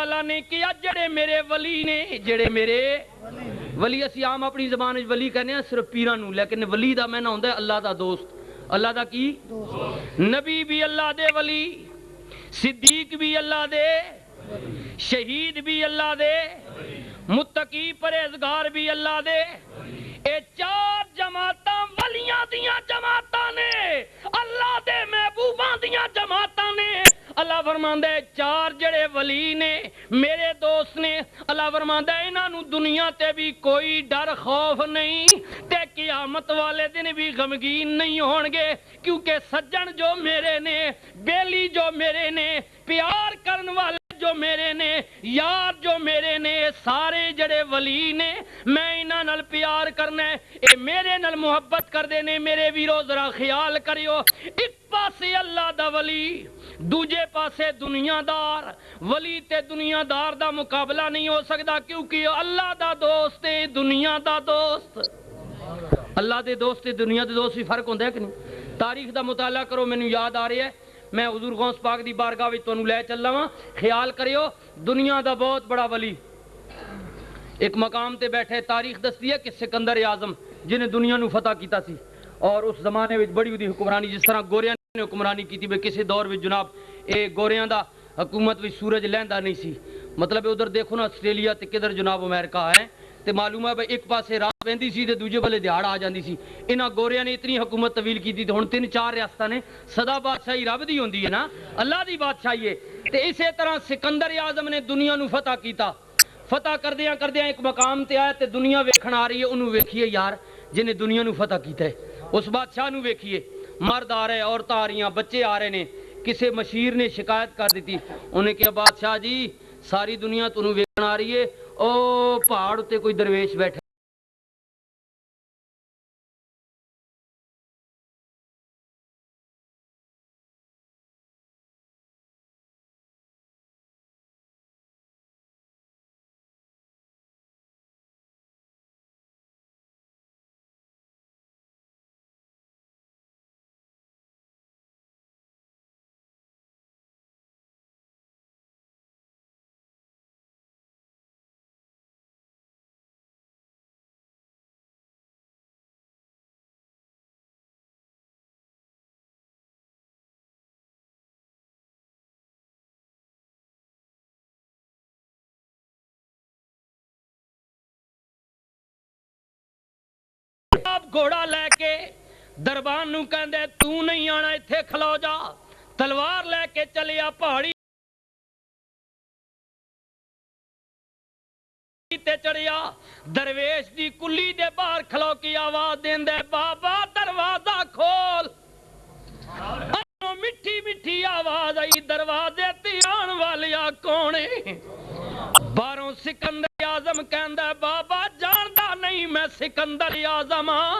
تعالیٰ نے کیا جڑے میرے ولی نے، جڑے میرے ولی، اسی عام اپنی زبان وچ ولی کہنے ہیں صرف پیراں نوں، لیکن ولی دا معنی ہوندا ہے اللہ دا دوست۔ اللہ دا کی دوست، نبی بھی اللہ دے ولی، صدیق بھی اللہ دے، شہید بھی اللہ دے، متقی پرہیزگار بھی اللہ دے۔ اے چار جماعتاں ولیاں دیاں جماعتاں نے، اللہ دے محبوباں دیاں جماعتاں نے۔ اللہ فرماندا ہے چار جڑے ولی نے میرے دوست نے، اللہ فرماندا ہے انہاں نوں دنیا تے بھی کوئی ڈر خوف نہیں تے قیامت والے دن بھی غمگین نہیں ہون گے، کیونکہ سجن جو میرے نے، بیلی جو میرے نے، پیار کرن والے جو میرے نے، یار جو میرے نے، سارے جڑے ولی نے میں انہاں نال پیار کرنا ہے، اے میرے نال محبت کر دے نے۔ میرے ویرو ذرا خیال کریو، ایک پاسے اللہ دا ولی، دوجے پاسے دنیا دار۔ ولی تے دنیا دار دا مقابلہ نہیں ہو سکتا، کیونکہ اللہ دا دوست ہے دنیا دا دوست۔ اللہ دے دوست تے دنیا دے دوست بھی فرق ہوندا ہے کہ نہیں؟ تاریخ دا مطالعہ کرو، مینوں یاد آ رہی ہے، میں حضور غوث پاک دی بارگاہ وچ تانوں لے چلا واں۔ خیال کریو، دنیا دا بہت بڑا ولی ایک مقام تے بیٹھے، تاریخ دستی ہے کہ سکندر اعظم جنہیں دنیا نو فتح کیتا سی، اور اس زمانے وچ بڑی ودی حکمرانی، جس طرح گوریاں نے حکمرانی کیتی بے کسی دور وچ جناب اے گوریاں دا حکومت وچ سورج لہندا نہیں سی، مطلب ادھر دیکھو نا آسٹریلیا تے کدھر جناب امریکہ ہے، تے معلوم ہے بھئی ایک پاسے رات پہندی سی تے دوجے بلے دیہاڑ آ جاندی سی۔ انہاں گوریاں نے اتنی حکومت طویل کیتی تے ہن 3-4 ریاستاں نے، سدا بادشاہی رب دی ہوندی ہے نا، اللہ دی بادشاہی ہے۔ تے اسی طرح سکندر اعظم نے دنیا نو فتح کیتا، فتح کردیاں کردیاں ایک مقام تے آیا تے دنیا ویکھن آ رہی ہے، انہوں ویکھیے یار جنہیں دنیا نو فتح کیتا ہے، اس بادشاہ نو ویکھیے، مرد آ رہے، عورتاں آ رہی ہیں، بچے آ رہے نے۔ کسی مشیر نے شکایت کر دیتی، انہیں کہا بادشاہ جی ساری دنیا تنوں ویکھن آ رہی ہے، او پہاڑ تے کوئی درویش بیٹھے آپ گھوڑا لے کے دربان نو کہندے تو نہیں آنا، ایتھے کھلو جا، تلوار لے کے چلیا پہاڑی تے چڑھیا، درویش دی کلی دے باہر کھلو کی آواز دیندے بابا دروازہ کھول۔ مٹھی مٹھی آواز آئی، دروازے تے آن والیا کونے؟ باروں سکندر اعظم کہندا بابا جاندا نہیں میں سکندر اعظم ہاں،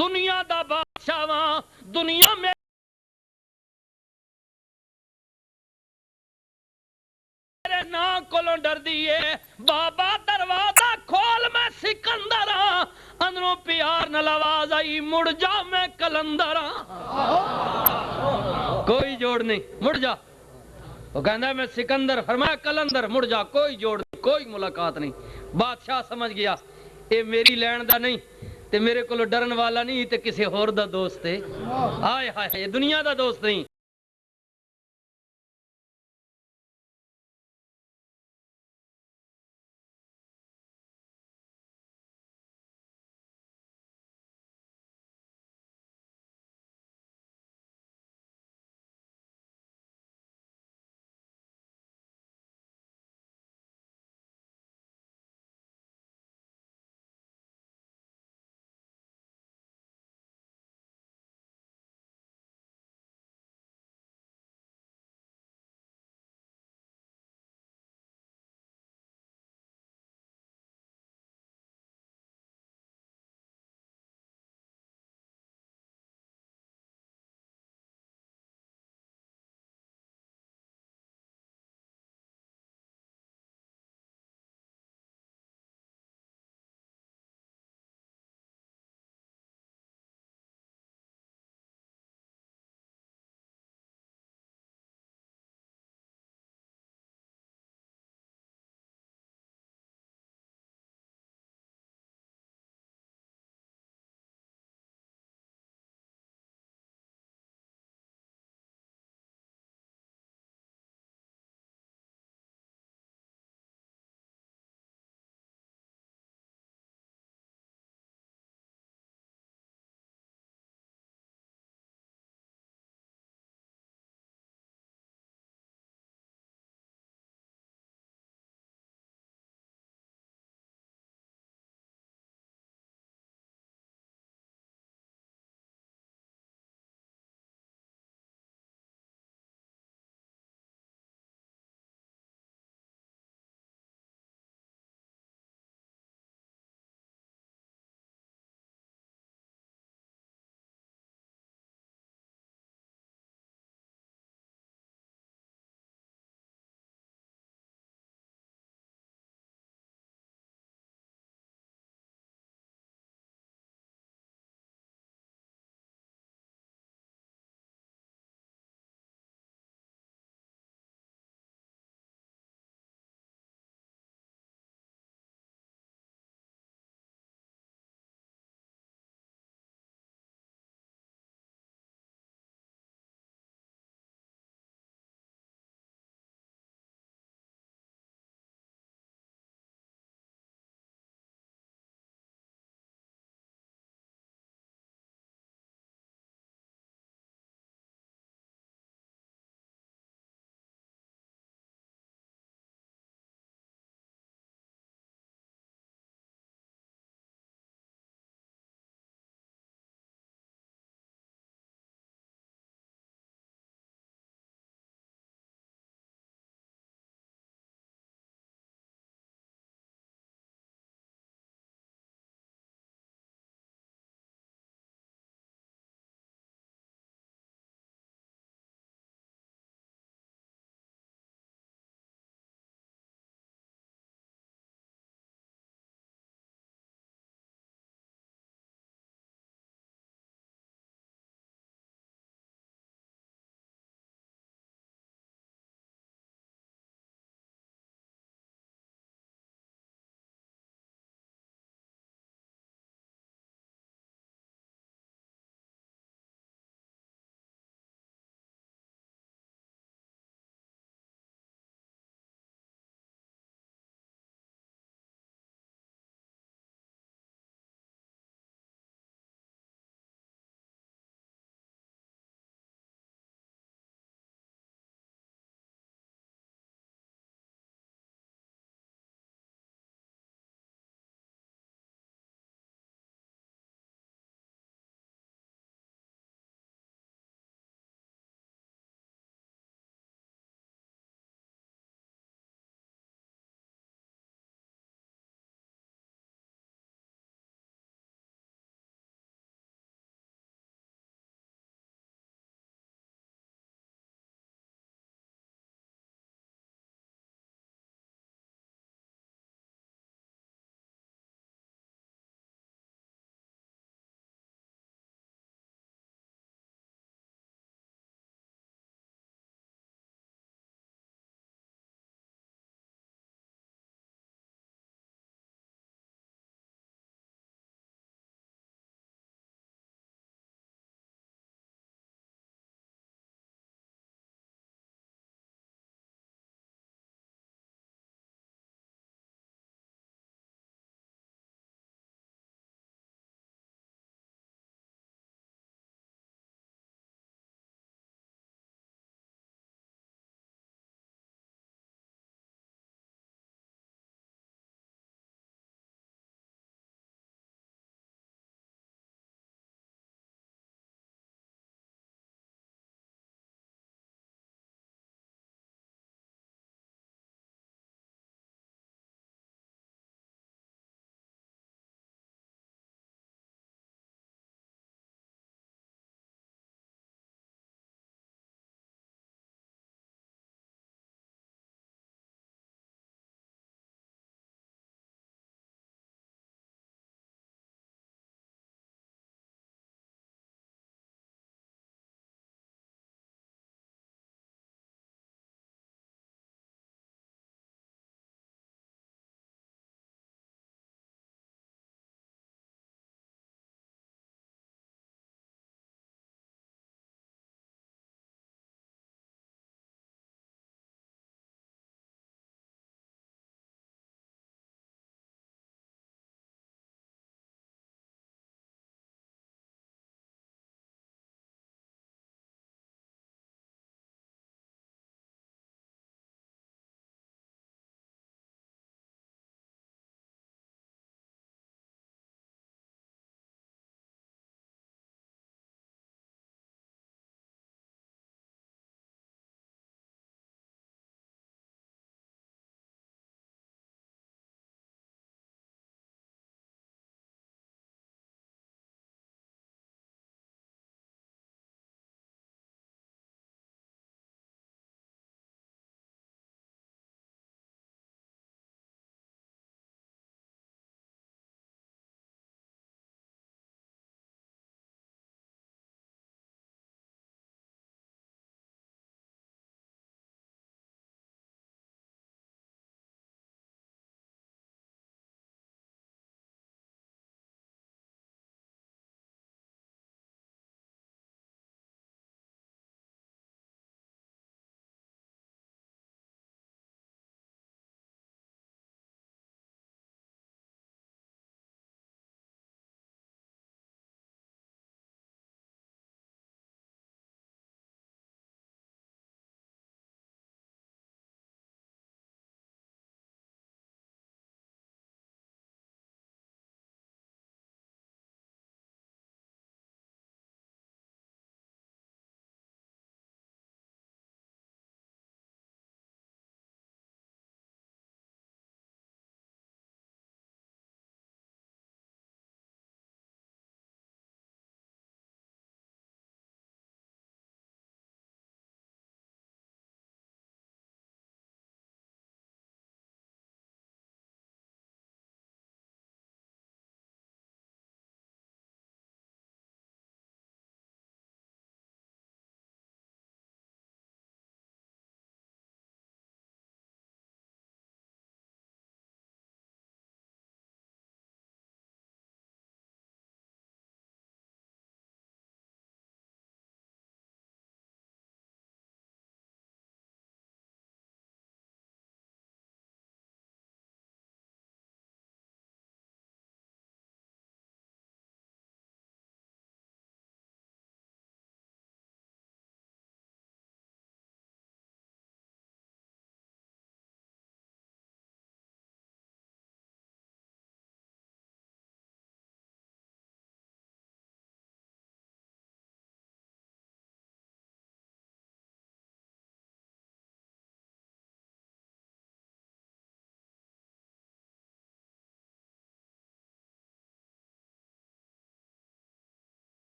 دنیا دا بادشاہ ہاں، دنیا میں نا کولوں ڈر دیئے، بابا دروازہ کھول میں سکندر ہاں۔ اندروں پیار نال آواز آئی مڑ جا میں کلندر ہاں۔ کوئی جوڑ نہیں، مڑ جا۔ وہ کہندا ہے میں سکندر، فرمایا کلندر، مڑ جا، کوئی جوڑ نہیں، کوئی ملاقات نہیں۔ بادشاہ سمجھ گیا اے میری لین دا نہیں تے میرے کو ڈرن والا نہیں تے کسی ہور دا دوست ہے، ہائے ہائے دنیا دا دوست نہیں۔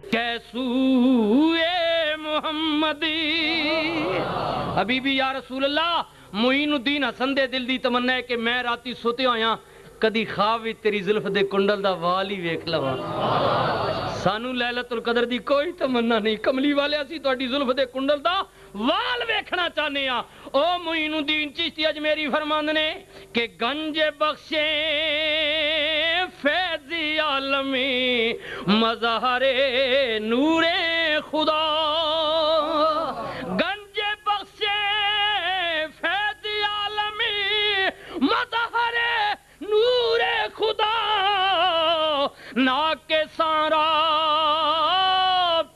کیسوئے محمدی حبیبی یا رسول اللہ معین الدین حسن دے دل دی تمنا ہے کہ میں راتی سوتے ہویا کدی خواب وچ تیری زلف دے کنڈل دا وال ہی ویکھ لواں سانو لیلۃ القدر دی کوئی تمنا نہیں کملی والے اسی تہاڈی زلف دے کنڈل دا وال ویکھنا چاہنے ہاں او معین الدین چشتی اجمیری فرماندے نے کہ گنج بخشے فیض عالمی مظہر نور خدا گنج بخشے فیض عالمی مظہر نور خدا نا کے سارا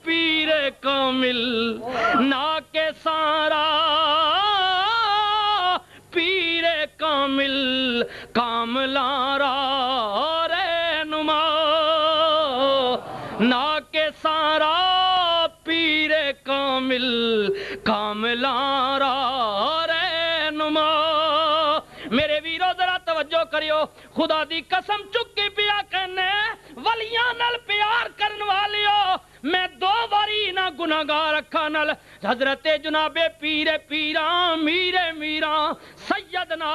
پیر کامل نا کے سارا پیر کامل کاملارا رہنما نا کے سارا پیر کامل کاملارا رہنما میرے ویرو ذرا توجہ کریو خدا دی قسم چکی پیا کہنے ولیاں نال پیار کرن والیو میں دو باری نہ گناہگار اکھاں نال حضرت جناب پیر پیران میر میران سیدنا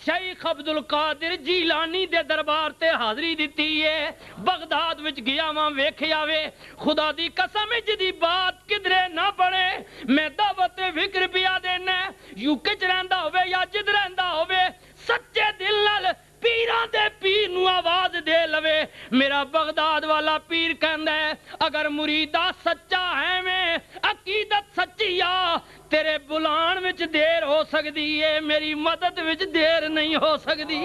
شیخ عبدالقادر جیلانی دے دربار تے حاضری دیتی ہے بغداد وچ گیا وہاں ویکھیا وے خدا دی قسم جدی بات کدرے نہ بڑے میں دعوت فکر پیا دینا یو کچ رہندا ہوے یا جد رہندا ہوے سچے دل نال پیران دے پیر نو آواز دے لوے میرا بغداد والا پیر کہندا ہے اگر مریدہ سچا ہے میں عقیدت سچی آ تیرے بلان وچ دیر ہو سکدی ہے میری مدد وچ دیر نہیں ہو سکدی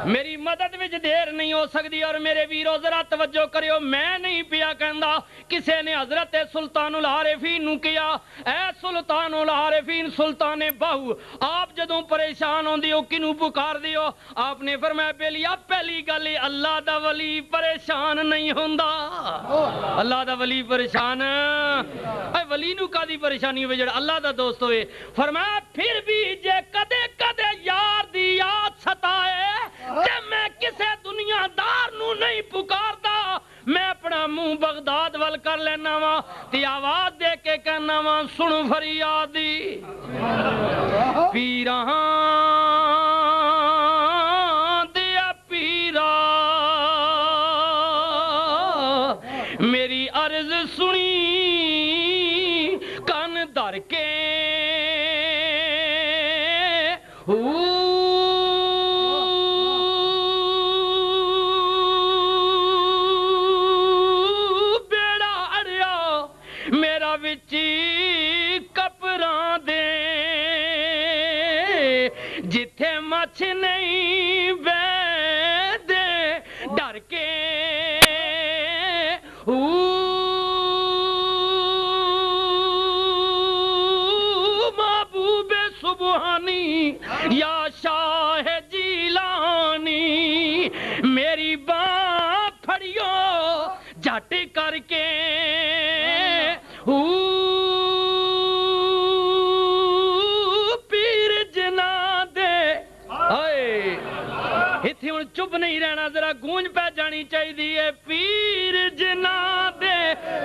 میری مدد وچ دیر نہیں ہو سکتی اور میرے ویرو ذرا توجہ کریو میں نہیں پیا کہندا کسے نے حضرت سلطان العارفین نو کیا اے سلطان العارفین سلطان باہو آپ جدوں پریشان ہوندی ہو کنوں پکار دیو آپ نے فرمایا بیلیا پہلی گل اللہ دا ولی پریشان نہیں ہوندا اللہ دا ولی پریشان اے ولی نو کادی پریشانی ہوے جڑا اللہ دا دوست ہوئے فرمایا پھر بھی جے کدے کدے یار دی یاد ستائے کہ میں کسے دنیا دار نو نہیں پکاردا میں اپنا منہ بغداد وال کر لینا وا تے آواز دے کے کہنا وا سن فریادی پیراں دیا پیرا میری عرض سنی کن دھر کے جتھے مچھ نہیں بیدے ڈر کے محبوب سبحانی یا شاہ جیلانی میری باں پھڑیو جھٹ کر کے چپ نہیں رہنا ذرا گونج پہ جانی چاہیے پیر جنا دے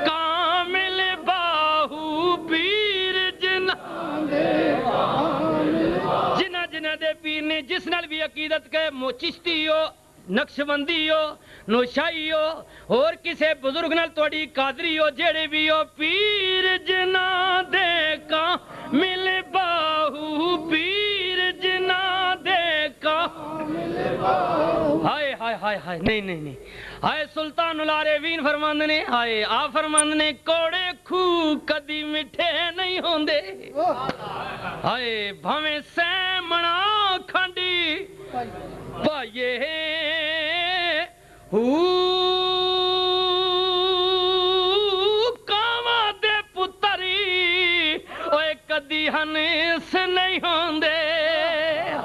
کامل باہو پیر جنا جنا جنا دے پیر نے جس نال بھی عقیدت کے چشتی ہو نقشبندی ہو نوشائی ہو اور کسے بزرگ نال توڑی قادری ہو جڑے بھی ہو پیر جنا دے کامل باہو پیر جنا دے ہائے ہائے ہائے ہائے نہیں نہیں نہیں ہائے سلطان العارفین فرماندے نے ہائے آ فرماندے نے کوڑے کھو کدی میٹھے نہیں ہوندے ہائے بھاویں سیمنا کھانڈی پائیے کاواں دے پتری اوے کدی ہنس نہیں ہوندے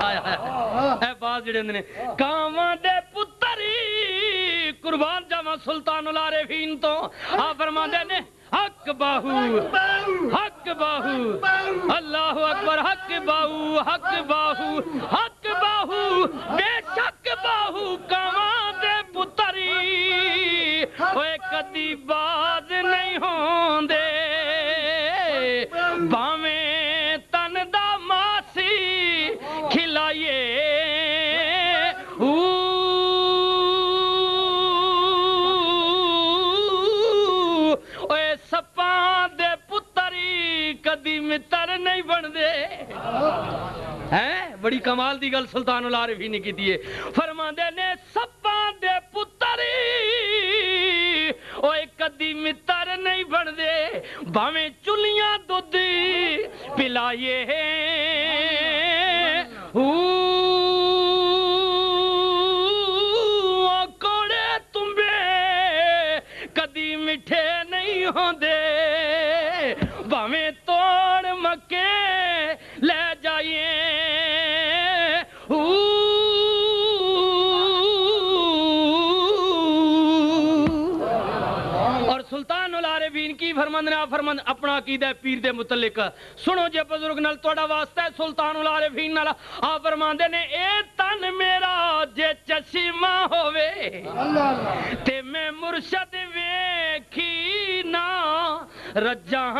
اے باز جڑے نے کاواں دے پتری قربان جاواں سلطان العارفین تو آ فرماندے نے حق باہو حق باہو اللہ اکبر حق باہو حق باہو حق باہو بے شک باہو کماں دے پتری اوے کدی باز نہیں ہوندے باویں تن دا ماسی کھلائیے اوے سپاں دے پتری کدی متر نہیں بن دے ہیں بڑی کمال دی گل سلطان العارفین نے کیتی ہے فرماندے نے سپاں دے پتری اوے کدی متر نہیں بن دے بھاویں چلیاں دودھ پلائیے کوڑے تمبے کدی میٹھے نہیں ہوندے بھاویں توڑ مکے لے جائیے اور سلطان العارفین کی فرمند اپنا عقیدہ پیر دے متعلق سنو جے بزرگ نال توڑا واسطہ ہے سلطان العارفین نال آپ فرماندے نے اے تن میرا جے چشمہ ہووے تے میں مرشد ویکھی نہ رجاں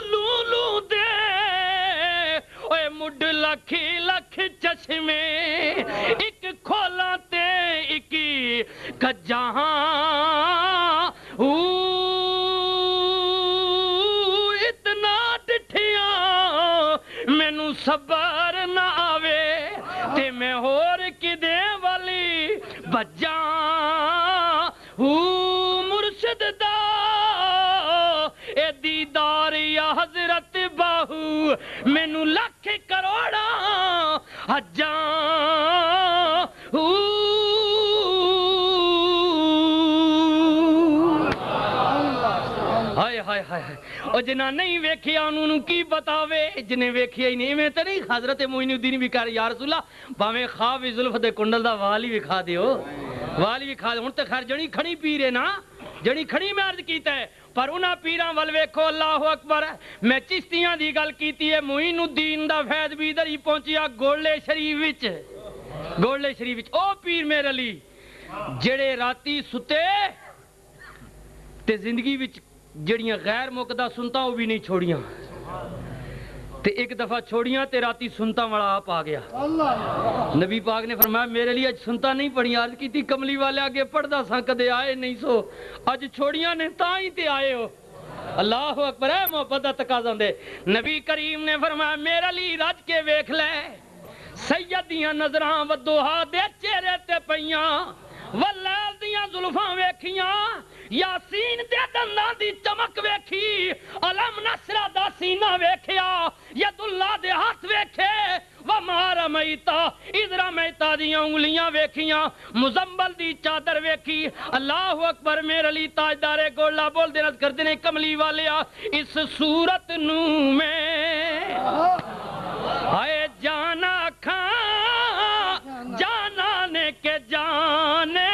لولو دے اوے مڈ لکھی لکھ چشمے ایک کھولا تے ایک کجاں اتنا ڈٹھیاں مینوں صبر نہ آوے تے میں ہور کدے والی بجاں مرشد دا اے دیدار یا حضرت باہو مینوں لکھ کروڑا حجاں ہائے ہائے ہائے او جنہ نہیں ویکھیا انہوں کی بتاوے جنہیں ویکھیا ہی نہیں میں تے نہیں حضرت معین الدین بھی کہہ یا رسول اللہ باویں خواب زلف دے کنڈل دا والی وکھا دیو والی وکھا دیو ہن تے خیر جڑی کھڑی پیر ہے نا جڑی کھڑی میں عرض کیتا ہے پر انہاں پیراں ول ویکھو اللہ اکبر میں چشتیاں دی گل کیتی ہے معین الدین دا فیض بھی ادھر ہی پہنچیا گولڑے شریف وچ او پیر میرے علی جڑے راتی ستے تے زندگی وچ جڑیاں غیر مقدہ سنتا وہ بھی نہیں چھوڑیاں تے ایک دفعہ چھوڑیاں تے راتی سنتا والا آپ آ گیا نبی پاک نے فرمایا میرے لیے اج سنتا نہیں پڑھی عرض کی تھی کملی والے آگے پڑھدا ساں کدے آئے نہیں سو اج چھوڑیاں نے تاں ہی تے آئے ہو اللہ اکبر ہے محبت دا تقاضا دے نبی کریم نے فرمایا میرے لیے رج کے ویکھ لے سیدیاں نظراں ودوہا دے چہرے تے پیاں واللیل دیاں زلفاں ویکھیاں یاسین دے دنداں دی چمک ویکھی علم نصرہ دا سینہ ویکھیا ید اللہ دے ہاتھ ویکھے وما رمیتا اذ رمیتا دیاں انگلیاں ویکھیاں مزمبل دی چادر ویکھی اللہ اکبر میرے علی تاجدار گولڑا بول دینا کر دینے کملی والیا اس صورت نو میں آئے جانا کھاں جانا نے کے جانے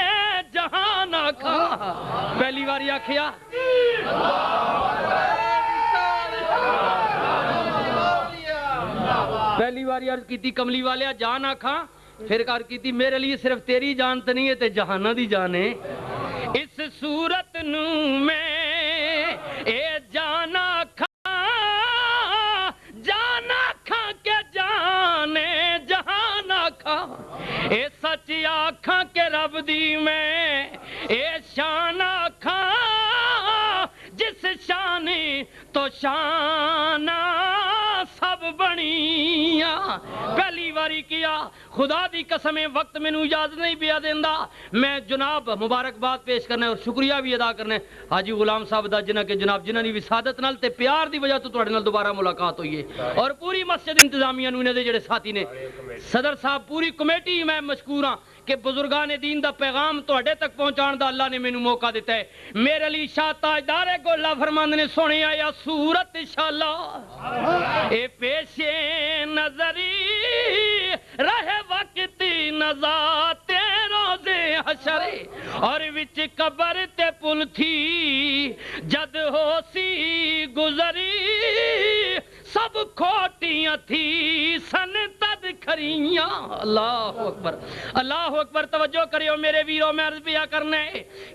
جہانا کھاں پہلی باری آکھیا پہلی باری عرض کی تھی کملی والیا جان آکھاں پھر کار کی تھی میرے لیے صرف تیری جان تو نہیں ہے تے جہانہ دی جانے اس صورت نو میں اے جان آکھاں کے جانے جہان آکھاں اے سچ آکھاں کے رب دی میں اے شان آکھاں جس شانی تو شانہ سب بنیاں پہلی باری کیا خدا دی قسم وقت میں نو اجازت نہیں پیا دیندا میں جناب مبارکباد پیش کرنا ہے اور شکریہ بھی ادا کرنا ہے حاجی غلام صاحب دا جنہ کے جناب جنہ نے وسادت نال تے پیار دی وجہ تو تواڈے نال دوبارہ ملاقات ہوئی ہے اور پوری مسجد انتظامیہ نو دے جڑے ساتھی نے صدر صاحب پوری کمیٹی میں مشکور ہاں کہ بزرگان دین دا پیغام تواڈے تک پہنچان دا اللہ نے مینوں موقع دیتا ہے میرے علی شاہ تاجدار گولڑا فرماند نے سونے آیا صورت انشاءاللہ اے پیشے نظری رہے وقتی نزاتے روزے حشر اور وچ قبر تے پل تھی جد ہو سی گزری سب کھوٹیاں تھی سن تد کھریاں اللہ اکبر اللہ اکبر توجہ کریو میرے ویرو میں عرض پیا کرنے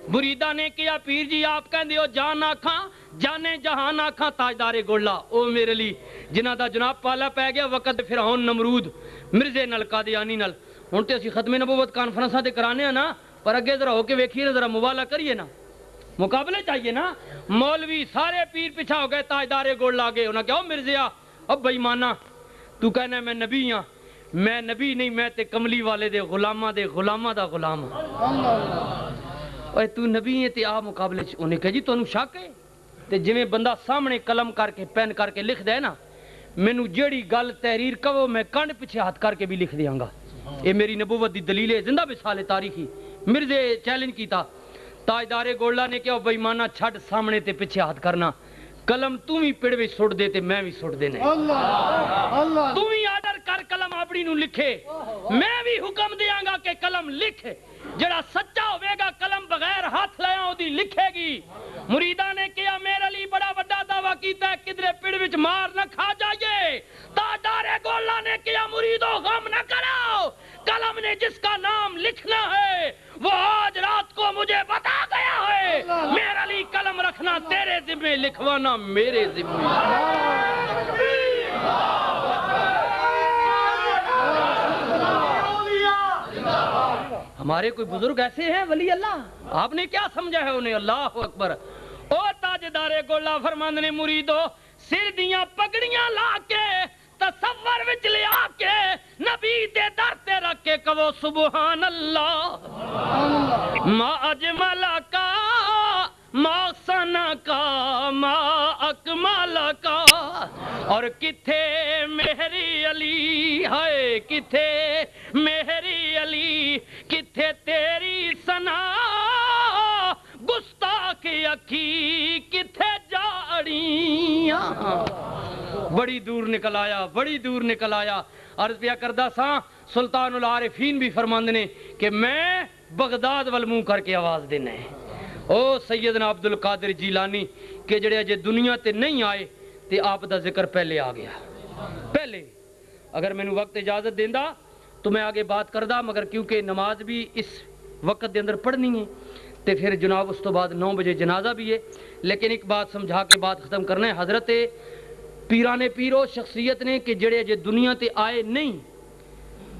مریدہ نے کیا پیر جی آپ کہندے ہو جان آکھاں جانے جہان آکھاں تاجدار گولڑا او میرے لی جنہ دا جناب پالا پہ گیا وقت فرعون نمرود مرزے نل قادیانی نل ہن تے اسی ختم نبوت کانفرنساں تے کرانے ہیں نا پر اگے ذرا ہو کے ویکھیے نا ذرا مبالغہ کریے نا مقابلے چاہیے نا مولوی سارے پیر پیچھا ہو گئے تاجدار گولڑا آگے انہاں کہا مرزیا اب بھائی مانا تو کہنا ہے میں نبی ہاں میں نبی نہیں میں تے کملی والے دے غلامہ دا غلام اوے تو نبی ہے تے آ مقابلے چ انہیں کہا جی تو انہوں شک ہے تے جویں بندہ سامنے قلم کر کے پین کر کے لکھ دے نا مینوں جیڑی گل تحریر کہو میں کنڈ پیچھے ہاتھ کر کے بھی لکھ دیاں گا یہ میری نبوت دی دلیل ہے زندہ مثال تاریخی مرزے چیلنج کیتا تاجدار گولڑا نے کہا بھائی مانا چھڑ سامنے تے پیچھے ہاتھ کرنا قلم تو بھی پیڑ وچ سٹ دے تے میں بھی سٹ دینے تو بھی آرڈر کر قلم اپنی نو لکھے میں بھی حکم دیاں گا کہ قلم لکھ جڑا سچا ہوے گا قلم بغیر ہاتھ لیاں اودی لکھے گی مریداں نے کیا میرے لیے بڑا بڑا دعویٰ کیتا ہے کدھرے پیڑ وچ مار نہ کھا جائے تاجدار گولڑا نے کیا مریدو غم نہ کرو قلم نے جس کا نام لکھنا ہے وہ آج رات کو مجھے بتا گیا ہے میرے لیے قلم رکھنا تیرے ذمہ لکھوانا میرے ذمہ ہمارے کوئی بزرگ ایسے ہیں ولی اللہ آپ نے کیا سمجھا ہے انہیں اللہ اکبر او تاجدار گولڑا فرماندے نے مریدو سر دیاں پگڑیاں لا کے تصور وچ لیا کے نبی دے در تے رکھ کے کہو سبحان اللہ ما اجمل کا ما ثنا کا ما اکمل کا اور کتھے میری علی ہے کتھے میری علی کتھے تیری ثنا گستاخ اکھی کتھے جاڑیاں بڑی دور نکل آیا عرض پیا کردہ ساں سلطان العارفین بھی فرماندے نے کہ میں بغداد وال منہ کر کے آواز دینا ہے او سیدنا عبد القادر جیلانی کہ جڑے اجے دنیا تے نہیں آئے تے آپ دا ذکر پہلے آ گیا پہلے اگر میں نے وقت اجازت دیندہ تو میں آگے بات کردہ مگر کیونکہ نماز بھی اس وقت دے اندر پڑھنی ہے تے پھر جناب اس تو بعد 9 بجے جنازہ بھی ہے لیکن ایک بات سمجھا کے بات ختم کرنا ہے حضرت پیرانے پیرو شخصیت نے کہ جڑے اجے دنیا تے آئے نہیں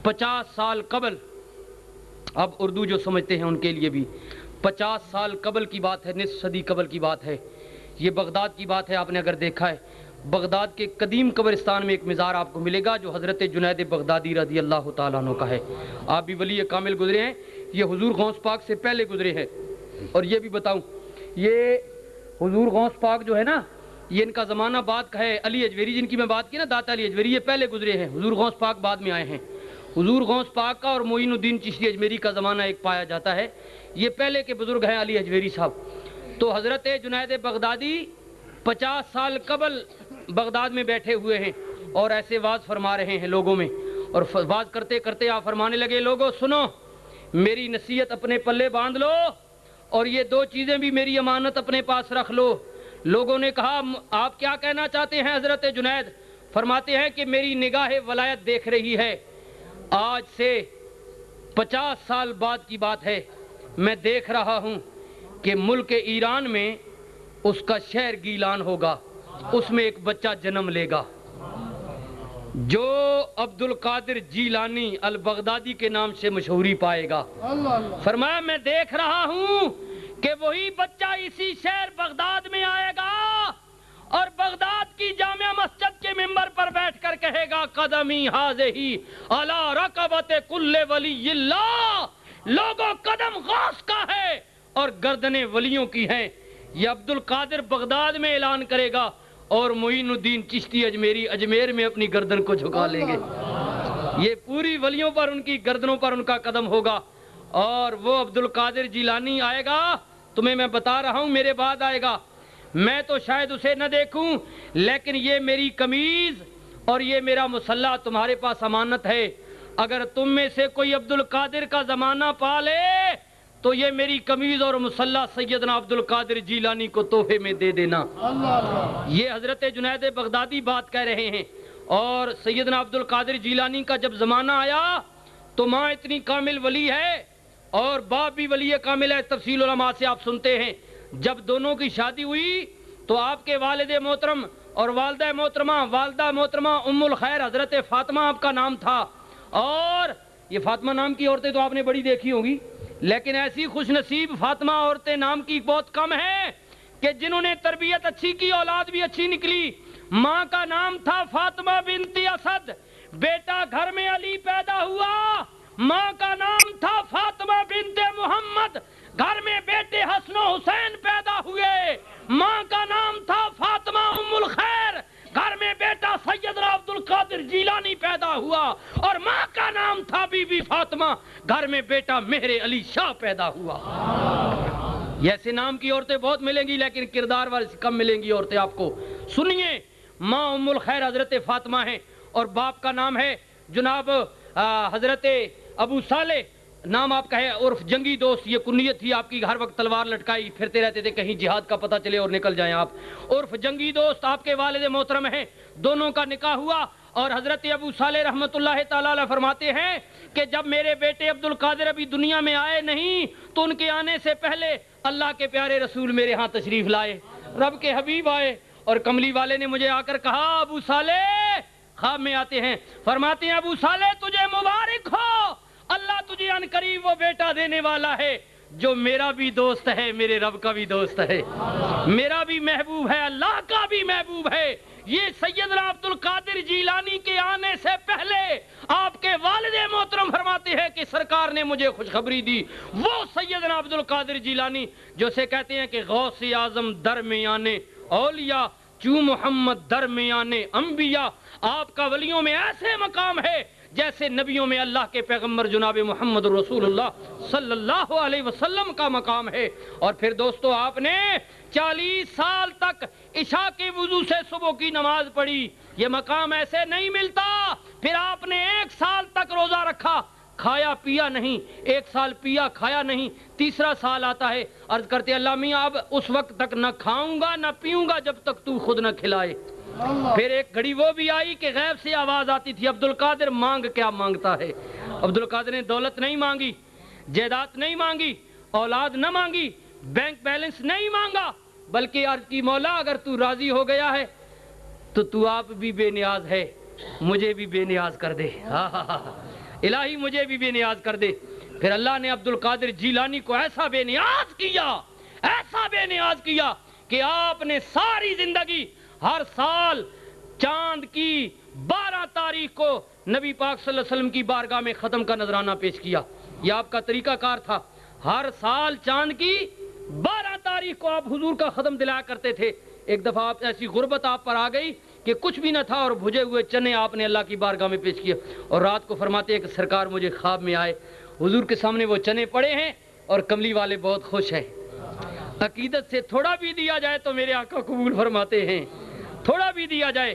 50 سال قبل اب اردو جو سمجھتے ہیں ان کے لیے بھی 50 سال قبل کی بات ہے نصف صدی قبل کی بات ہے یہ بغداد کی بات ہے آپ نے اگر دیکھا ہے بغداد کے قدیم قبرستان میں ایک مزار آپ کو ملے گا جو حضرت جنید بغدادی رضی اللہ تعالیٰ عنہ کا ہے آپ بھی ولی کامل گزرے ہیں یہ حضور غوث پاک سے پہلے گزرے ہیں اور یہ بھی بتاؤں یہ حضور غوث پاک جو ہے نا یہ ان کا زمانہ بعد کا ہے علی اجویری جن کی میں بات کی نا داتا علی اجویری یہ پہلے گزرے ہیں حضور غوث پاک بعد میں آئے ہیں حضور غوث پاک کا اور معین الدین چشتی اجمیری کا زمانہ ایک پایا جاتا ہے یہ پہلے کے بزرگ ہیں علی اجویری صاحب تو حضرت جنید بغدادی 50 سال قبل بغداد میں بیٹھے ہوئے ہیں اور ایسے واز فرما رہے ہیں لوگوں میں اور واز کرتے کرتے آپ فرمانے لگے لوگوں سنو میری نصیحت اپنے پلے باندھ لو اور یہ 2 چیزیں بھی میری امانت اپنے پاس رکھ لو لوگوں نے کہا آپ کیا کہنا چاہتے ہیں حضرت جنید فرماتے ہیں کہ میری نگاہ ولایت دیکھ رہی ہے آج سے 50 سال بعد کی بات ہے میں دیکھ رہا ہوں کہ ملک ایران میں اس کا شہر گیلان ہوگا اس میں ایک بچہ جنم لے گا جو عبد القادر جیلانی البغدادی کے نام سے مشہوری پائے گا فرمایا میں دیکھ رہا ہوں کہ وہی بچہ اسی شہر بغداد میں آئے گا اور بغداد کی جامع مسجد کے ممبر پر بیٹھ کر کہے گا قدمی حاضہی علی رقبت کل ولی اللہ لوگوں قدم غوث کا ہے اور گردنیں ولیوں کی ہیں یہ عبد القادر بغداد میں اعلان کرے گا اور معین الدین چشتی اجمیری اجمیر میں اپنی گردن کو جھکا لیں گے یہ پوری ولیوں پر ان کی گردنوں پر ان کا قدم ہوگا اور وہ عبد القادر جیلانی آئے گا تمہیں میں بتا رہا ہوں میرے بعد آئے گا میں تو شاید اسے نہ دیکھوں لیکن یہ میری قمیض اور یہ میرا مسلح تمہارے پاس امانت ہے اگر تم میں سے کوئی عبد القادر کا زمانہ پا لے تو یہ میری قمیض اور مسلح سیدنا عبد القادر جیلانی کو تحفے میں دے دینا۔ یہ حضرت جنید بغدادی بات کہہ رہے ہیں۔ اور سیدنا عبد القادر جیلانی کا جب زمانہ آیا تو ماں اتنی کامل ولی ہے اور باپ بھی ولی کامل ہے، تفصیل علماء سے آپ سنتے ہیں۔ جب دونوں کی شادی ہوئی تو آپ کے والد محترم اور والدہ محترمہ ام الخیر حضرت فاطمہ آپ کا نام تھا۔ اور یہ فاطمہ نام کی عورتیں تو آپ نے بڑی دیکھی ہوں گی، لیکن ایسی خوش نصیب فاطمہ عورتیں نام کی بہت کم ہیں کہ جنہوں نے تربیت اچھی کی، اولاد بھی اچھی نکلی۔ ماں کا نام تھا فاطمہ بنت اسد، بیٹا گھر میں علی پیدا ہوا۔ ماں کا نام تھا فاطمہ بنت محمد، گھر میں بیٹے حسن و حسین پیدا ہوئے۔ ماں کا نام تھا فاطمہ ام الخیر، گھر میں بیٹا سیدنا عبد القادر جیلانی پیدا ہوا۔ اور ماں کا نام تھا بی بی فاطمہ، گھر میں بیٹا مہر علی شاہ پیدا ہوا۔ ایسے نام کی عورتیں بہت ملیں گی، لیکن کردار والی کم ملیں گی عورتیں آپ کو۔ سنیے، ماں ام الخیر حضرت فاطمہ ہیں اور باپ کا نام ہے جناب حضرت ابو صالح، نام آپ کا ہے عرف جنگی دوست، یہ کنیت تھی آپ کی، ہر وقت تلوار لٹکائی پھرتے رہتے تھے کہیں جہاد کا پتہ چلے اور نکل جائیں آپ۔ عرف جنگی دوست آپ کے والد محترم ہیں، دونوں کا نکاح ہوا۔ اور حضرت ابو صالح رحمۃ اللہ تعالی علیہ فرماتے ہیں کہ جب میرے بیٹے عبد القادر ابھی دنیا میں آئے نہیں تو ان کے آنے سے پہلے اللہ کے پیارے رسول میرے ہاں تشریف لائے، رب کے حبیب آئے، اور کملی والے نے مجھے آ کر کہا ابو صالح، خواب میں آتے ہیں، فرماتے ہیں ابو صالح تجھے مبارک ہو، اللہ تجھے ان قریب وہ بیٹا دینے والا ہے جو میرا بھی دوست ہے، میرے رب کا بھی دوست ہے، میرا بھی محبوب ہے، اللہ کا بھی محبوب ہے۔ یہ سیدنا عبد القادر جیلانی کے آنے سے پہلے آپ کے والد محترم فرماتے ہیں کہ سرکار نے مجھے خوشخبری دی، وہ سیدنا عبد القادر جیلانی جو سے کہتے ہیں کہ غوث اعظم درمیان اولیاء چوں محمد درمیان انبیاء، آپ کا ولیوں میں ایسے مقام ہے جیسے نبیوں میں اللہ کے پیغمبر جناب محمد رسول اللہ صلی اللہ علیہ وسلم کا مقام ہے۔ اور پھر دوستو آپ نے 40 سال تک عشاء کے وضو سے صبح کی نماز پڑھی، یہ مقام ایسے نہیں ملتا۔ پھر آپ نے 1 سال تک روزہ رکھا، کھایا پیا نہیں، 1 سال پیا کھایا نہیں، تیسرا سال آتا ہے، عرض کرتے اللہ میاں اب اس وقت تک نہ کھاؤں گا نہ پیوں گا جب تک تو خود نہ کھلائے۔ پھر ایک گھڑی وہ بھی آئی کہ غیب سے آواز آتی تھی عبد القادر مانگ کیا مانگتا ہے۔ عبد القادر نے دولت نہیں مانگی، جائیداد نہیں مانگی، اولاد نہ مانگی، بینک بیلنس نہیں مانگا، بلکہ عرض کی مولا اگر تو راضی ہو گیا ہے تو آپ بھی بے نیاز ہے، مجھے بھی بے نیاز کر دے، الہی مجھے بھی بے نیاز کر دے۔ پھر اللہ نے عبد القادر جیلانی کو ایسا بے نیاز کیا، ایسا بے نیاز کیا کہ آپ نے ساری زندگی ہر سال چاند کی 12 تاریخ کو نبی پاک صلی اللہ علیہ وسلم کی بارگاہ میں ختم کا نذرانہ پیش کیا۔ یہ آپ کا طریقہ کار تھا، ہر سال چاند کی 12 تاریخ کو آپ حضور کا ختم دلایا کرتے تھے۔ ایک دفعہ آپ ایسی غربت آپ پر آ گئی کہ کچھ بھی نہ تھا اور بھجے ہوئے چنے آپ نے اللہ کی بارگاہ میں پیش کیا، اور رات کو فرماتے ہیں کہ سرکار مجھے خواب میں آئے، حضور کے سامنے وہ چنے پڑے ہیں اور کملی والے بہت خوش ہیں۔ عقیدت سے تھوڑا بھی دیا جائے تو میرے آقا قبول فرماتے ہیں، تھوڑا بھی دیا جائے۔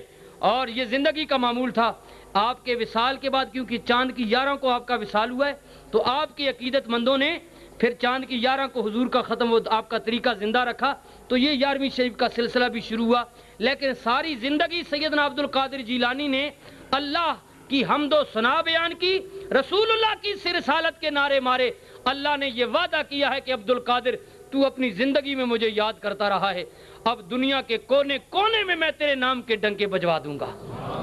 اور یہ زندگی کا معمول تھا۔ آپ کے وصال کے بعد کیونکہ چاند کی 11 کو آپ کا وصال ہوا ہے تو آپ کی عقیدت مندوں نے پھر چاند کی 11 کو حضور کا ختم وہ آپ کا طریقہ زندہ رکھا، تو یہ 11ویں شریف کا سلسلہ بھی شروع ہوا۔ لیکن ساری زندگی سیدنا عبد القادر جیلانی نے اللہ کی حمد و ثنا بیان کی، رسول اللہ کی رسالت کے نعرے مارے۔ اللہ نے یہ وعدہ کیا ہے کہ عبد القادر تو اپنی زندگی میں مجھے یاد کرتا رہا ہے، اب دنیا کے کونے کونے میں تیرے نام کے ڈنکے بجوا دوں گا،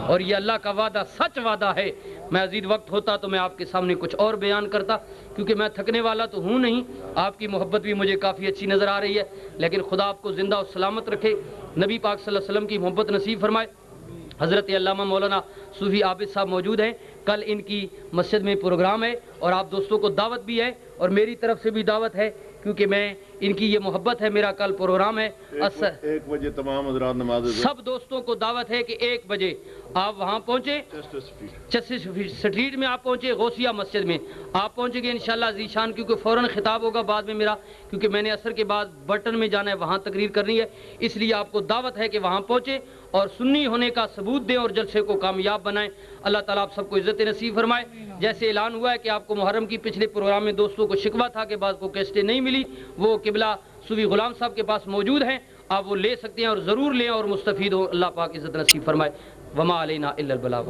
اور یہ اللہ کا وعدہ سچ وعدہ ہے۔ مزید وقت ہوتا تو میں آپ کے سامنے کچھ اور بیان کرتا، کیونکہ میں تھکنے والا تو ہوں نہیں، آپ کی محبت بھی مجھے کافی اچھی نظر آ رہی ہے، لیکن خدا آپ کو زندہ و سلامت رکھے، نبی پاک صلی اللہ علیہ وسلم کی محبت نصیب فرمائے۔ حضرت علامہ مولانا صوفی عابد صاحب موجود ہیں، کل ان کی مسجد میں پروگرام ہے اور آپ دوستوں کو دعوت بھی ہے اور میری طرف سے بھی دعوت ہے، کیونکہ میں ان کی یہ محبت ہے، میرا کل پروگرام ہے 1 بجے تمام حضرات نماز، سب دوستوں کو دعوت ہے کہ 1 بجے آپ وہاں پہنچے چسٹ سٹریٹ میں آپ پہنچے غوثیہ مسجد میں آپ پہنچیں گے انشاءاللہ ذیشان کیونکہ فوراً خطاب ہوگا بعد میں میرا کیونکہ میں نے عصر کے بعد برٹن میں جانا ہے وہاں تقریر کرنی ہے اس لیے آپ کو دعوت ہے کہ وہاں پہنچے اور سنی ہونے کا ثبوت دیں اور جلسے کو کامیاب بنائیں اللہ تعالیٰ آپ سب کو عزت نصیب فرمائے جیسے اعلان ہوا ہے کہ آپ کو محرم کی پچھلے پروگرام میں دوستوں کو شکوہ تھا کہ بعض کو کیسٹیں نہیں ملی وہ قبلہ صوفی غلام صاحب کے پاس موجود ہیں آپ وہ لے سکتے ہیں اور ضرور لیں اور مستفید ہو اللہ پاک عزت نصیب فرمائے وما علینا الا البلاغ